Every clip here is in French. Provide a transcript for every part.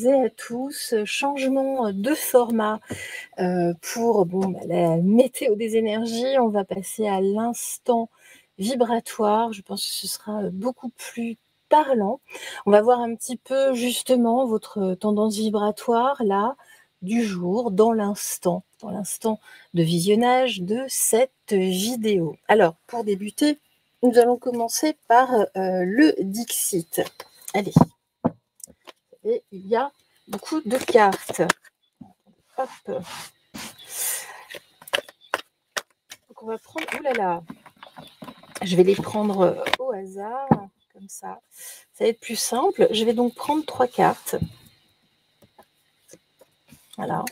et à tous. Changement de format pour la météo des énergies. On va passer à l'instant vibratoire. Je pense que ce sera beaucoup plus parlant. On va voir un petit peu justement votre tendance vibratoire là du jour, dans l'instant de visionnage de cette vidéo. Alors, pour débuter, nous allons commencer par le Dixit. Allez. Et il y a beaucoup de cartes. Hop. Donc on va prendre... Ouh là là. Je vais les prendre au hasard, comme ça. Ça va être plus simple. Je vais donc prendre 3 cartes. Voilà.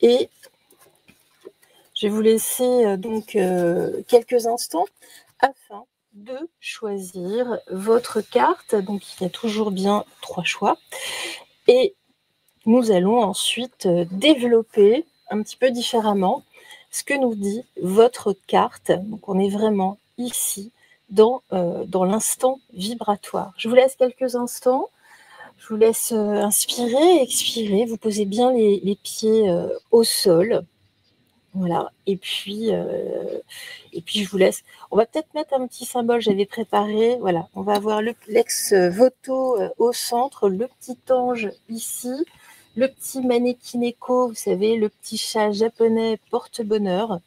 Et je vais vous laisser donc quelques instants afin de choisir votre carte. Donc il y a toujours bien 3 choix. Et nous allons ensuite développer un petit peu différemment ce que nous dit votre carte. Donc on est vraiment ici dans l'instant vibratoire. Je vous laisse quelques instants. Je vous laisse inspirer, expirer. Vous posez bien les pieds au sol. Voilà. Et puis je vous laisse. On va peut-être mettre un petit symbole. J'avais préparé. Voilà. On va avoir l'ex-voto au centre, le petit ange ici, le petit manekineko, vous savez, le petit chat japonais porte-bonheur.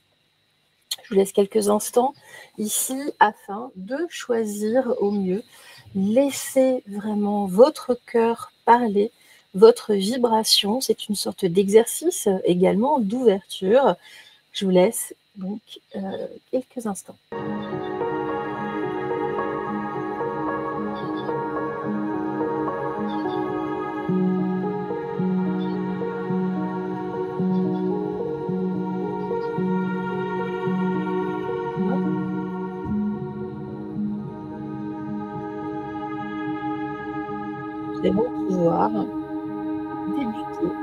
Je vous laisse quelques instants ici afin de choisir au mieux. Laissez vraiment votre cœur parler, votre vibration. C'est une sorte d'exercice également d'ouverture. Je vous laisse donc quelques instants. Nous allons pouvoir débuter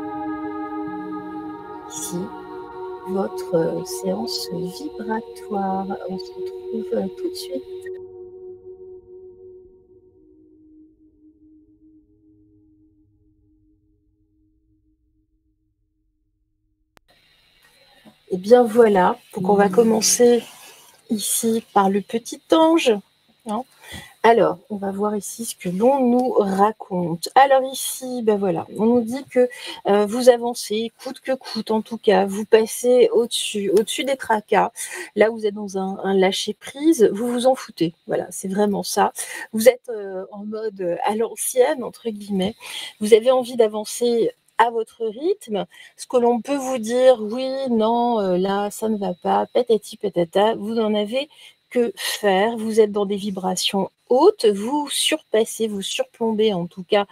ici votre séance vibratoire. On se retrouve tout de suite. Et bien voilà, donc on va commencer ici par le petit ange. Hein. Alors, on va voir ici ce que l'on nous raconte. Alors ici, ben voilà, on nous dit que vous avancez coûte que coûte, en tout cas, vous passez au-dessus des tracas. Là, vous êtes dans un lâcher-prise, vous vous en foutez. Voilà, c'est vraiment ça. Vous êtes en mode à l'ancienne, entre guillemets. Vous avez envie d'avancer à votre rythme. Ce que l'on peut vous dire, oui, non, là, ça ne va pas, patati patata, vous n'en avez que faire. Vous êtes dans des vibrations hautes, vous surpassez, vous surplombez en tout cas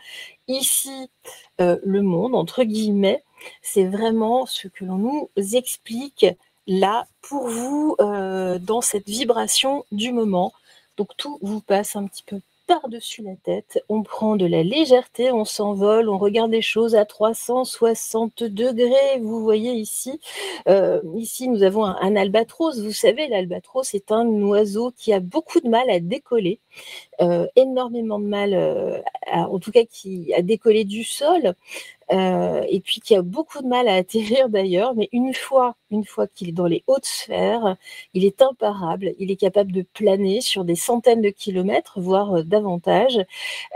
ici le monde, entre guillemets. C'est vraiment ce que l'on nous explique là pour vous dans cette vibration du moment. Donc tout vous passe un petit peu par-dessus la tête, on prend de la légèreté, on s'envole, on regarde les choses à 360 degrés. Vous voyez ici, ici nous avons un albatros. Vous savez, l'albatros est un oiseau qui a beaucoup de mal à décoller, énormément de mal, en tout cas qui a décollé du sol. Et puis qui a beaucoup de mal à atterrir d'ailleurs, mais une fois qu'il est dans les hautes sphères, il est imparable, il est capable de planer sur des centaines de kilomètres, voire davantage.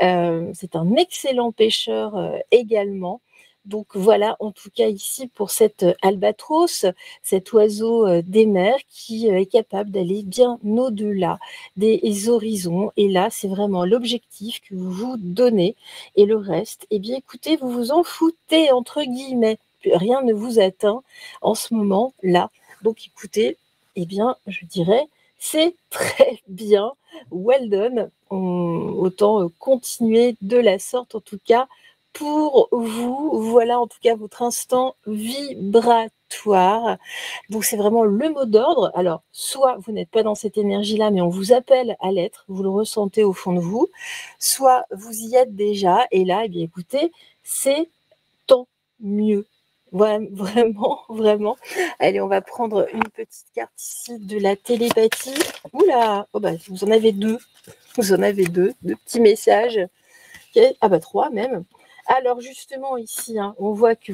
C'est un excellent pêcheur également. Donc voilà, en tout cas ici pour cet albatros, cet oiseau des mers qui est capable d'aller bien au-delà des horizons. Et là, c'est vraiment l'objectif que vous vous donnez. Et le reste, eh bien écoutez, vous vous en foutez, entre guillemets. Rien ne vous atteint en ce moment-là. Donc écoutez, eh bien, je dirais, c'est très bien. Well done. Autant continuer de la sorte, en tout cas, pour vous. Voilà, en tout cas, votre instant vibratoire. Donc, c'est vraiment le mot d'ordre. Alors, soit vous n'êtes pas dans cette énergie-là, mais on vous appelle à l'être, vous le ressentez au fond de vous, soit vous y êtes déjà, et là, eh bien, écoutez, c'est tant mieux. Ouais, vraiment, vraiment. Allez, on va prendre une petite carte ici de la télépathie. Oula, oh bah, vous en avez deux. Vous en avez deux petits messages. Okay. Ah bah 3 même. Alors justement ici, hein, on voit que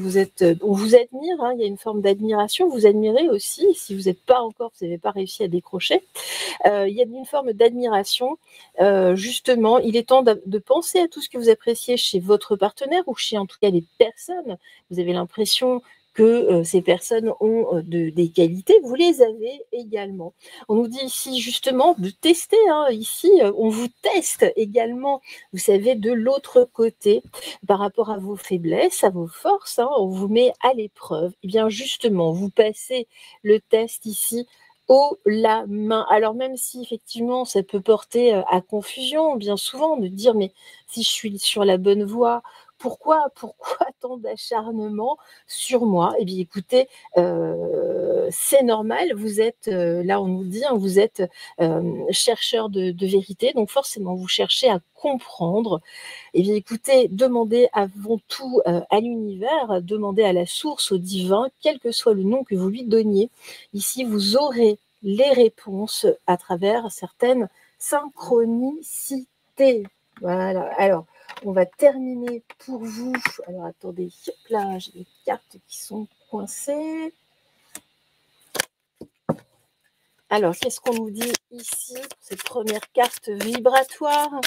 on vous admire, hein, il y a une forme d'admiration, vous admirez aussi, si vous n'êtes pas encore, vous n'avez pas réussi à décrocher, il y a une forme d'admiration. Justement, il est temps de penser à tout ce que vous appréciez chez votre partenaire ou chez en tout cas les personnes. Vous avez l'impression que ces personnes ont des qualités, vous les avez également. On nous dit ici justement de tester, hein, ici on vous teste également, vous savez, de l'autre côté, par rapport à vos faiblesses, à vos forces, hein, on vous met à l'épreuve. Et bien justement, vous passez le test ici haut la main. Alors même si effectivement ça peut porter à confusion, bien souvent, de dire mais si je suis sur la bonne voie, pourquoi tant d'acharnement sur moi? Eh bien écoutez, c'est normal, vous êtes, là on nous dit, hein, vous êtes chercheur de vérité, donc forcément vous cherchez à comprendre. Eh bien écoutez, demandez avant tout à l'univers, demandez à la source, au divin, quel que soit le nom que vous lui donniez. Ici, vous aurez les réponses à travers certaines synchronicités. Voilà. Alors, on va terminer pour vous. Alors, attendez, là, j'ai des cartes qui sont coincées. Alors, qu'est-ce qu'on nous dit ici, cette première carte vibratoire?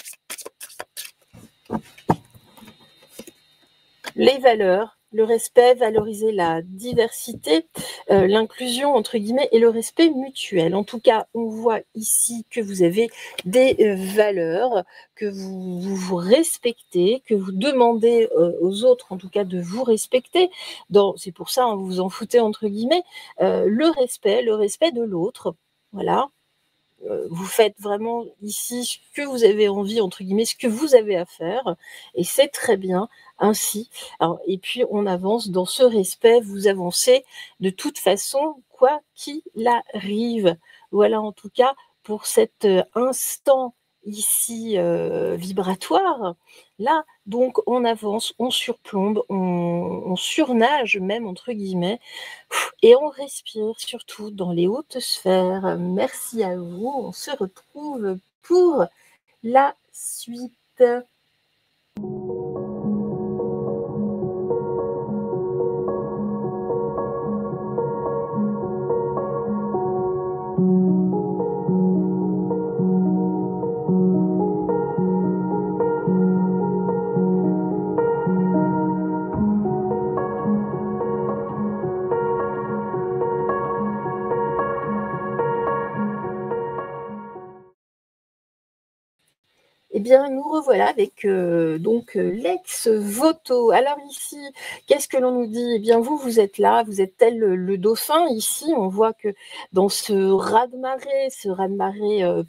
Les valeurs, le respect, valoriser la diversité, l'inclusion, entre guillemets, et le respect mutuel. En tout cas, on voit ici que vous avez des valeurs, que vous respectez, que vous demandez aux autres, en tout cas, de vous respecter. C'est pour ça, hein, vous vous en foutez, entre guillemets, le respect de l'autre. Voilà. Vous faites vraiment ici ce que vous avez envie, entre guillemets, ce que vous avez à faire, et c'est très bien ainsi. Alors, et puis, on avance dans ce respect, vous avancez de toute façon, quoi qu'il arrive. Voilà, en tout cas, pour cet instant ici vibratoire. Là, donc, on avance, on surplombe, on surnage même, entre guillemets, et on respire surtout dans les hautes sphères. Merci à vous. On se retrouve pour la suite. Eh bien, nous revoilà avec donc l'ex-voto. Alors ici, qu'est-ce que l'on nous dit? Eh bien, vous êtes là, vous êtes tel le dauphin. Ici, on voit que dans ce raz-de-marée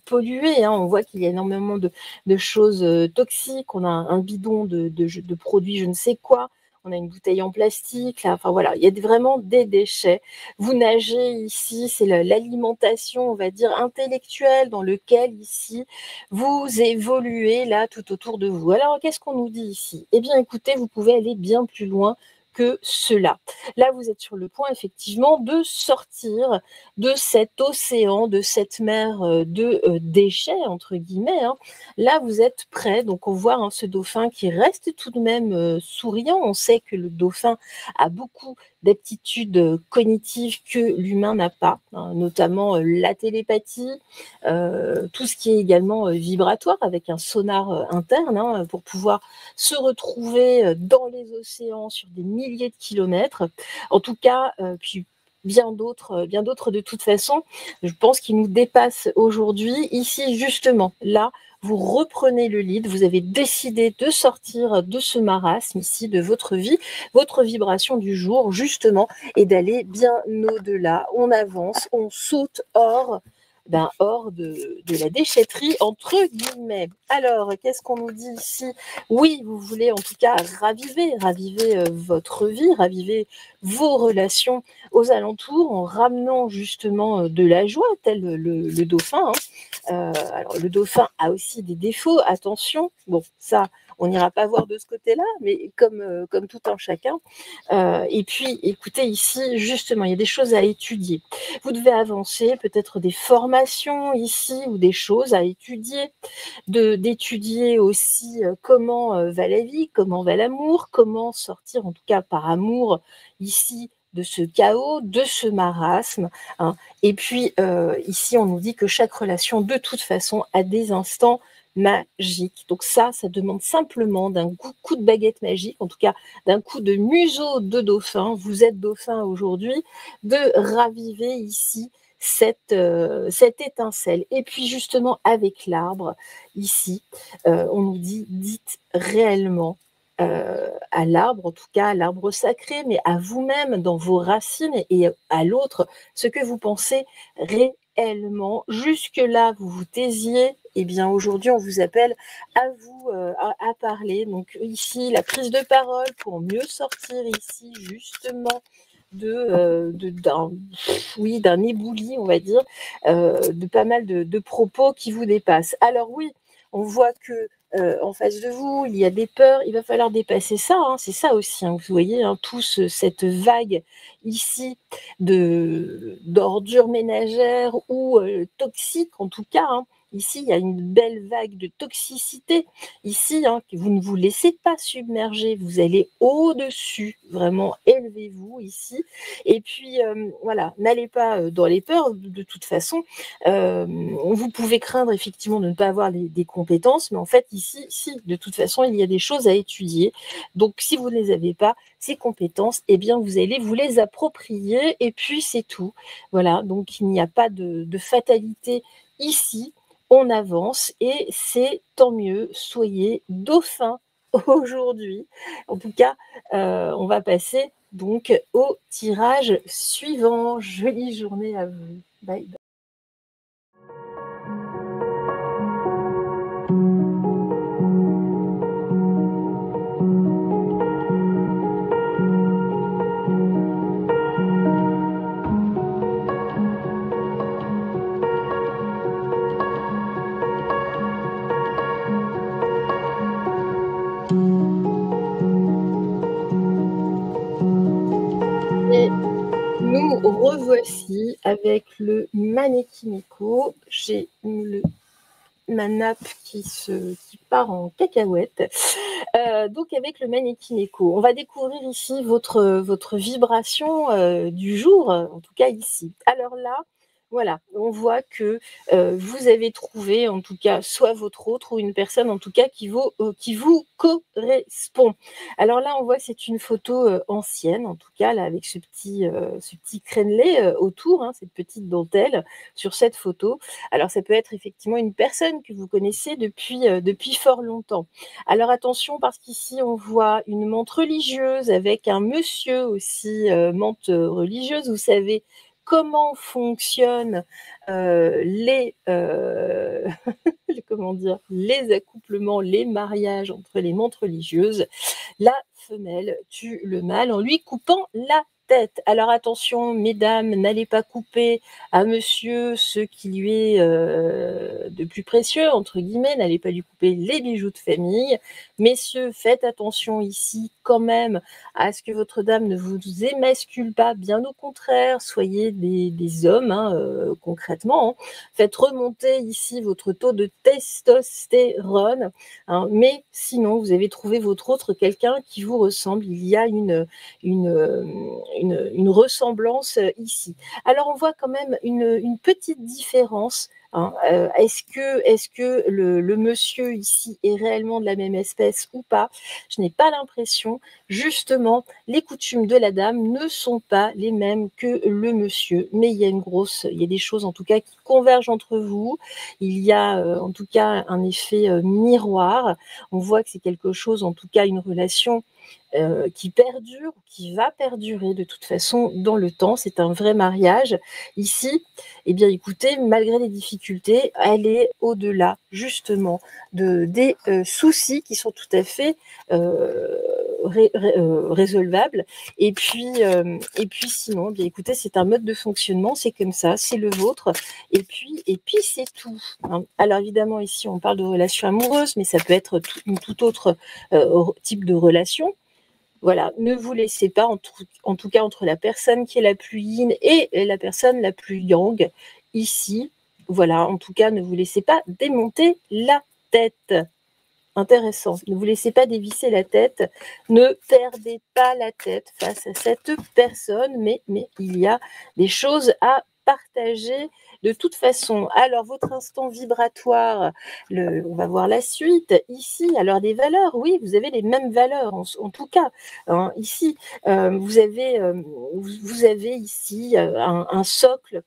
pollué, hein, on voit qu'il y a énormément de choses toxiques. On a un bidon de produits je ne sais quoi. On a une bouteille en plastique, là. Enfin voilà, il y a vraiment des déchets. Vous nagez ici, c'est l'alimentation, on va dire, intellectuelle dans lequel ici vous évoluez là tout autour de vous. Alors, qu'est-ce qu'on nous dit ici? Eh bien, écoutez, vous pouvez aller bien plus loin que cela. Là, vous êtes sur le point, effectivement, de sortir de cet océan, de cette mer de déchets, entre guillemets, hein. Là, vous êtes prêt. Donc, on voit hein, ce dauphin qui reste tout de même souriant. On sait que le dauphin a beaucoup d'aptitudes cognitives que l'humain n'a pas, hein, notamment la télépathie, tout ce qui est également vibratoire avec un sonar interne hein, pour pouvoir se retrouver dans les océans sur des milliers de kilomètres. En tout cas, puis bien d'autres de toute façon. Je pense qu'ils nous dépassent aujourd'hui. Ici, justement, là, vous reprenez le lead, vous avez décidé de sortir de ce marasme ici, de votre vie, votre vibration du jour, justement, et d'aller bien au-delà. On avance, on saute hors de la déchetterie, entre guillemets. Alors, qu'est-ce qu'on nous dit ici? Oui, vous voulez en tout cas raviver votre vie, raviver vos relations aux alentours en ramenant justement de la joie, tel le dauphin. Hein. Alors, le dauphin a aussi des défauts, attention. Bon, ça, on n'ira pas voir de ce côté-là, mais comme tout un chacun. Et puis, écoutez, ici, justement, il y a des choses à étudier. Vous devez avancer, peut-être des formations ici ou des choses à étudier, d'étudier aussi comment va la vie, comment va l'amour, comment sortir, en tout cas par amour, ici, de ce chaos, de ce marasme. Hein. Et puis, ici, on nous dit que chaque relation, de toute façon, a des instants magiques. Donc ça demande simplement d'un coup de baguette magique, en tout cas d'un coup de museau de dauphin. Vous êtes dauphin aujourd'hui, de raviver ici cette étincelle. Et puis justement, avec l'arbre, ici, on nous dit, dites réellement à l'arbre, en tout cas à l'arbre sacré, mais à vous-même dans vos racines et à l'autre, ce que vous pensez réellement. Jusque-là, vous vous taisiez. Eh bien, aujourd'hui, on vous appelle à vous à parler. Donc ici, la prise de parole pour mieux sortir ici, justement, d'un éboulis, on va dire, de pas mal de propos qui vous dépassent. Alors oui, on voit que en face de vous, il y a des peurs, il va falloir dépasser ça, hein, c'est ça aussi, hein, vous voyez, hein, cette vague ici d'ordures ménagères ou toxiques en tout cas, hein. Ici, il y a une belle vague de toxicité. Ici, hein, vous ne vous laissez pas submerger, vous allez au-dessus, vraiment, élevez-vous ici. Et puis, voilà, n'allez pas dans les peurs, de toute façon. Vous pouvez craindre effectivement de ne pas avoir des compétences, mais en fait, ici, si, de toute façon, il y a des choses à étudier. Donc, si vous ne les avez pas, ces compétences, eh bien, vous allez vous les approprier, et puis c'est tout. Voilà, donc il n'y a pas de fatalité ici. On avance et c'est tant mieux. Soyez dauphin aujourd'hui. En tout cas, on va passer donc au tirage suivant. Jolie journée à vous. Bye bye. Et nous revoici avec le Manekineko. J'ai ma nappe qui part en cacahuète. Donc avec le Manekineko, on va découvrir ici votre vibration du jour, en tout cas ici. Alors là, voilà, on voit que vous avez trouvé, en tout cas, soit votre autre ou une personne, en tout cas, qui vous correspond. Alors là, on voit que c'est une photo ancienne, en tout cas, là, avec ce petit crénelé autour, hein, cette petite dentelle sur cette photo. Alors, ça peut être effectivement une personne que vous connaissez depuis fort longtemps. Alors, attention, parce qu'ici, on voit une menthe religieuse avec un monsieur aussi, menthe religieuse, vous savez, comment fonctionnent comment dire, les accouplements, les mariages entre les menthes religieuses. La femelle tue le mâle en lui coupant la tête. Alors attention, mesdames, n'allez pas couper à monsieur ce qui lui est de plus précieux, entre guillemets, n'allez pas lui couper les bijoux de famille. Messieurs, faites attention ici quand même à ce que votre dame ne vous émascule pas, bien au contraire, soyez des hommes, hein, concrètement. Hein. Faites remonter ici votre taux de testostérone, hein, mais sinon, vous avez trouvé votre autre, quelqu'un qui vous ressemble. Il y a une ressemblance ici. Alors, on voit quand même une petite différence. Hein. Est-ce que le monsieur ici est réellement de la même espèce ou pas? Je n'ai pas l'impression. Justement, les coutumes de la dame ne sont pas les mêmes que le monsieur, mais il y a des choses en tout cas qui convergent entre vous. Il y a en tout cas un effet miroir. On voit que c'est quelque chose, en tout cas une relation qui perdure, qui va perdurer de toute façon dans le temps. C'est un vrai mariage. Ici, eh bien, écoutez, malgré les difficultés, elle est au-delà, justement, des soucis qui sont tout à fait résolvable. Et puis sinon, bien écoutez, c'est un mode de fonctionnement, c'est comme ça, c'est le vôtre. Et puis c'est tout. Hein. Alors évidemment, ici, on parle de relation amoureuse, mais ça peut être tout autre type de relation. Voilà, ne vous laissez pas, en tout cas entre la personne qui est la plus yin et la personne la plus yang, ici, voilà, en tout cas, ne vous laissez pas démonter la tête. Intéressant, ne vous laissez pas dévisser la tête, ne perdez pas la tête face à cette personne, mais il y a des choses à partager de toute façon. Alors, votre instant vibratoire, on va voir la suite. Ici, alors des valeurs, oui, vous avez les mêmes valeurs, en tout cas. Hein, ici, vous avez ici un socle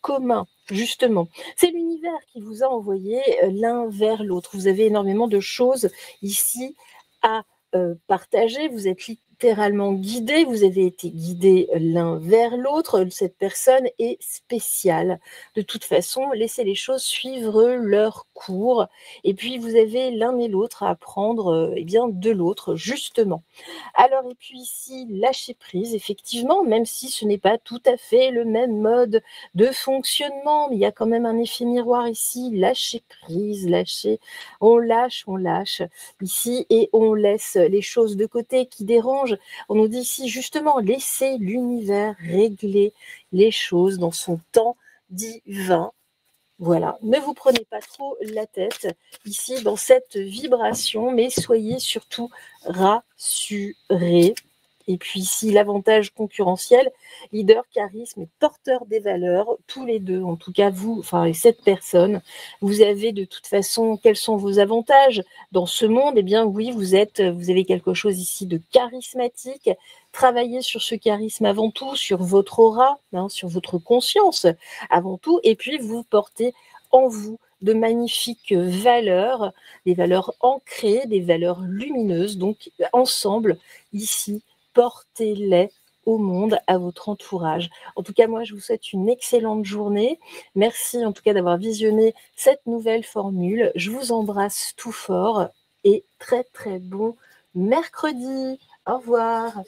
commun, justement. C'est l'univers qui vous a envoyé l'un vers l'autre. Vous avez énormément de choses ici à partager. Vous êtes littéralement guidés. Vous avez été guidés l'un vers l'autre. Cette personne est spéciale. De toute façon, laissez les choses suivre leur cours. Et puis, vous avez l'un et l'autre à apprendre eh bien, de l'autre, justement. Alors, et puis ici, lâcher prise, effectivement, même si ce n'est pas tout à fait le même mode de fonctionnement, mais il y a quand même un effet miroir ici, lâcher prise, on lâche ici et on laisse les choses de côté qui dérangent. On nous dit ici, justement, laissez l'univers régler les choses dans son temps divin. Voilà, ne vous prenez pas trop la tête ici dans cette vibration, mais soyez surtout rassurés. Et puis ici, l'avantage concurrentiel, leader, charisme et porteur des valeurs, tous les deux, en tout cas vous, enfin cette personne, vous avez de toute façon, quels sont vos avantages dans ce monde? Eh bien oui, vous avez quelque chose ici de charismatique. Travaillez sur ce charisme avant tout, sur votre aura, hein, sur votre conscience avant tout, et puis vous portez en vous de magnifiques valeurs, des valeurs ancrées, des valeurs lumineuses. Donc ensemble, ici, portez-les au monde, à votre entourage. En tout cas, moi, je vous souhaite une excellente journée. Merci en tout cas d'avoir visionné cette nouvelle formule. Je vous embrasse tout fort et très très bon mercredi. Au revoir.